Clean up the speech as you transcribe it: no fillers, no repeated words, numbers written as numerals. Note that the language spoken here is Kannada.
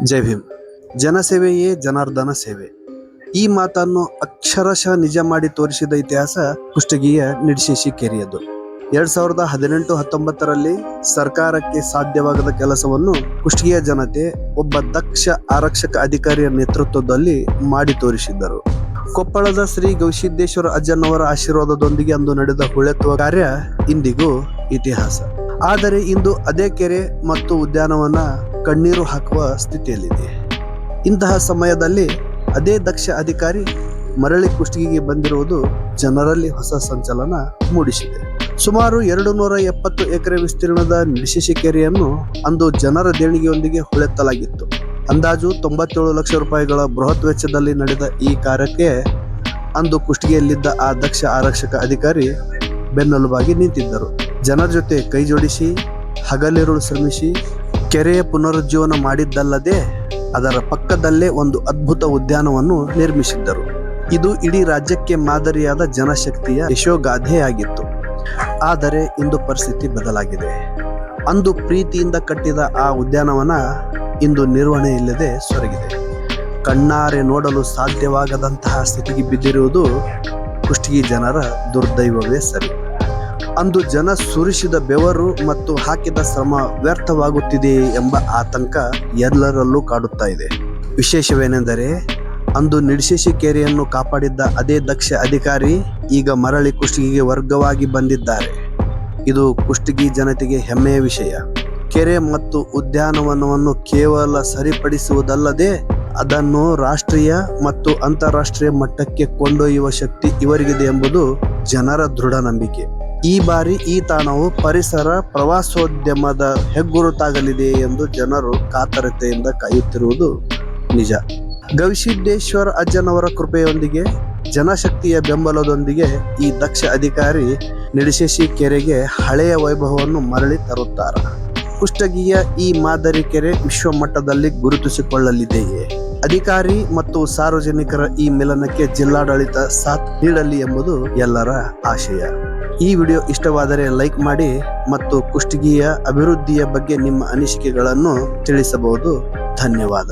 ಜೈ ಭೀಮ್. ಜನಸೇವೆಯೇ ಜನಾರ್ದನ ಸೇವೆ. ಈ ಮಾತನ್ನು ಅಕ್ಷರಶಃ ನಿಜ ಮಾಡಿ ತೋರಿಸಿದ ಇತಿಹಾಸ ಕುಷ್ಟಗಿಯ ನಿಡಶೇಶಿ ಕೆರೆಯದು. 2018-19ರಲ್ಲಿ ಸರ್ಕಾರಕ್ಕೆ ಸಾಧ್ಯವಾಗದ ಕೆಲಸವನ್ನು ಕುಷ್ಟಗಿಯ ಜನತೆ ಒಬ್ಬ ದಕ್ಷ ಆರಕ್ಷಕ ಅಧಿಕಾರಿಯ ನೇತೃತ್ವದಲ್ಲಿ ಮಾಡಿ ತೋರಿಸಿದ್ದರು. ಕೊಪ್ಪಳದ ಶ್ರೀ ಗವಿಸಿದ್ದೇಶ್ವರ ಅಜ್ಜನವರ ಆಶೀರ್ವಾದದೊಂದಿಗೆ ಅಂದು ನಡೆದ ಹೂಳೆತ್ತುವ ಕಾರ್ಯ ಇಂದಿಗೂ ಇತಿಹಾಸ. ಆದರೆ ಇಂದು ಅದೇ ಕೆರೆ ಮತ್ತು ಉದ್ಯಾನವನ ಕಣ್ಣೀರು ಹಾಕುವ ಸ್ಥಿತಿಯಲ್ಲಿದೆ. ಇಂತಹ ಸಮಯದಲ್ಲಿ ಅದೇ ದಕ್ಷ ಅಧಿಕಾರಿ ಮರಳಿ ಕುಷ್ಟಗಿಗೆ ಬಂದಿರುವುದು ಜನರಲ್ಲಿ ಹೊಸ ಸಂಚಲನ ಮೂಡಿಸಿದೆ. ಸುಮಾರು 270 ಎಕರೆ ವಿಸ್ತೀರ್ಣದ ನಿಡಶೇಶಿ ಕೆರೆಯನ್ನು ಅಂದು ಜನರ ದೇಣಿಗೆಯೊಂದಿಗೆ ಹೂಳೆತ್ತಲಾಗಿತ್ತು. ಅಂದಾಜು 97 ಲಕ್ಷ ರೂಪಾಯಿಗಳ ಬೃಹತ್ ವೆಚ್ಚದಲ್ಲಿ ನಡೆದ ಈ ಕಾರ್ಯಕ್ಕೆ ಅಂದು ಕುಷ್ಟಗಿಯಲ್ಲಿದ್ದ ಆ ದಕ್ಷ ಆರಕ್ಷಕ ಅಧಿಕಾರಿ ಬೆನ್ನೆಲುಬಾಗಿ ನಿಂತಿದ್ದರು. ಜನರ ಜೊತೆ ಕೈ ಜೋಡಿಸಿ ಹಗಲಿರುಳು ಶ್ರಮಿಸಿ ಕೆರೆಯ ಪುನರುಜ್ಜೀವನ ಮಾಡಿದ್ದಲ್ಲದೆ ಅದರ ಪಕ್ಕದಲ್ಲೇ ಒಂದು ಅದ್ಭುತ ಉದ್ಯಾನವನ್ನು ನಿರ್ಮಿಸಿದ್ದರು. ಇದು ಇಡೀ ರಾಜ್ಯಕ್ಕೆ ಮಾದರಿಯಾದ ಜನಶಕ್ತಿಯ ಯಶೋಗಾಥೆಯಾಗಿತ್ತು. ಆದರೆ ಇಂದು ಪರಿಸ್ಥಿತಿ ಬದಲಾಗಿದೆ. ಅಂದು ಪ್ರೀತಿಯಿಂದ ಕಟ್ಟಿದ ಆ ಉದ್ಯಾನವನ ಇಂದು ನಿರ್ವಹಣೆ ಇಲ್ಲದೆ ಸೊರಗಿದೆ. ಕಣ್ಣಾರೆ ನೋಡಲು ಸಾಧ್ಯವಾಗದಂತಹ ಸ್ಥಿತಿಗೆ ಬಿದ್ದಿರುವುದು ಕುಷ್ಟಗಿ ಜನರ ದುರ್ದೈವವೇ ಸರಿ. ಅಂದು ಜನ ಸುರಿಸಿದ ಬೆವರು ಮತ್ತು ಹಾಕಿದ ಶ್ರಮ ವ್ಯರ್ಥವಾಗುತ್ತಿದೆ ಎಂಬ ಆತಂಕ ಎಲ್ಲರಲ್ಲೂ ಕಾಡುತ್ತಾ ಇದೆ. ವಿಶೇಷವೇನೆಂದರೆ ಅಂದು ನಿಡಶೇಶಿ ಕೆರೆಯನ್ನು ಕಾಪಾಡಿದ್ದ ಅದೇ ದಕ್ಷ ಅಧಿಕಾರಿ ಈಗ ಮರಳಿ ಕುಷ್ಟಗಿಗೆ ವರ್ಗವಾಗಿ ಬಂದಿದ್ದಾರೆ. ಇದು ಕುಷ್ಟಗಿ ಜನತೆಗೆ ಹೆಮ್ಮೆಯ ವಿಷಯ. ಕೆರೆ ಮತ್ತು ಉದ್ಯಾನವನವನ್ನು ಕೇವಲ ಸರಿಪಡಿಸುವುದಲ್ಲದೆ ಅದನ್ನು ರಾಷ್ಟ್ರೀಯ ಮತ್ತು ಅಂತಾರಾಷ್ಟ್ರೀಯ ಮಟ್ಟಕ್ಕೆ ಕೊಂಡೊಯ್ಯುವ ಶಕ್ತಿ ಇವರಿಗಿದೆ ಎಂಬುದು ಜನರ ದೃಢ ನಂಬಿಕೆ. ಈ ಬಾರಿ ಈ ತಾಣವು ಪರಿಸರ ಪ್ರವಾಸೋದ್ಯಮದ ಹೆಗ್ಗುರುತಾಗಲಿದೆ ಎಂದು ಜನರು ಕಾತರತೆಯಿಂದ ಕಾಯುತ್ತಿರುವುದು ನಿಜ. ಗವಿಸಿದ್ದೇಶ್ವರ ಅಜ್ಜನವರ ಕೃಪೆಯೊಂದಿಗೆ ಜನಶಕ್ತಿಯ ಬೆಂಬಲದೊಂದಿಗೆ ಈ ದಕ್ಷ ಅಧಿಕಾರಿ ನಿಡಶೇಶಿ ಕೆರೆಗೆ ಹಳೆಯ ವೈಭವವನ್ನು ಮರಳಿ ತರುತ್ತಾರೆ. ಕುಷ್ಟಗಿಯ ಈ ಮಾದರಿ ಕೆರೆ ವಿಶ್ವ ಮಟ್ಟದಲ್ಲಿ ಗುರುತಿಸಿಕೊಳ್ಳಲಿದೆಯೇ? ಅಧಿಕಾರಿ ಮತ್ತು ಸಾರ್ವಜನಿಕರ ಈ ಮಿಲನಕ್ಕೆ ಜಿಲ್ಲಾಡಳಿತ ಸಾಥ್ ನೀಡಲಿ ಎಂಬುದು ಎಲ್ಲರ ಆಶಯ. ಈ ವಿಡಿಯೋ ಇಷ್ಟವಾದರೆ ಲೈಕ್ ಮಾಡಿ ಮತ್ತು ಕುಷ್ಟಗಿಯ ಅಭಿವೃದ್ಧಿಯ ಬಗ್ಗೆ ನಿಮ್ಮ ಅನಿಸಿಕೆಗಳನ್ನು ತಿಳಿಸಬಹುದು. ಧನ್ಯವಾದ.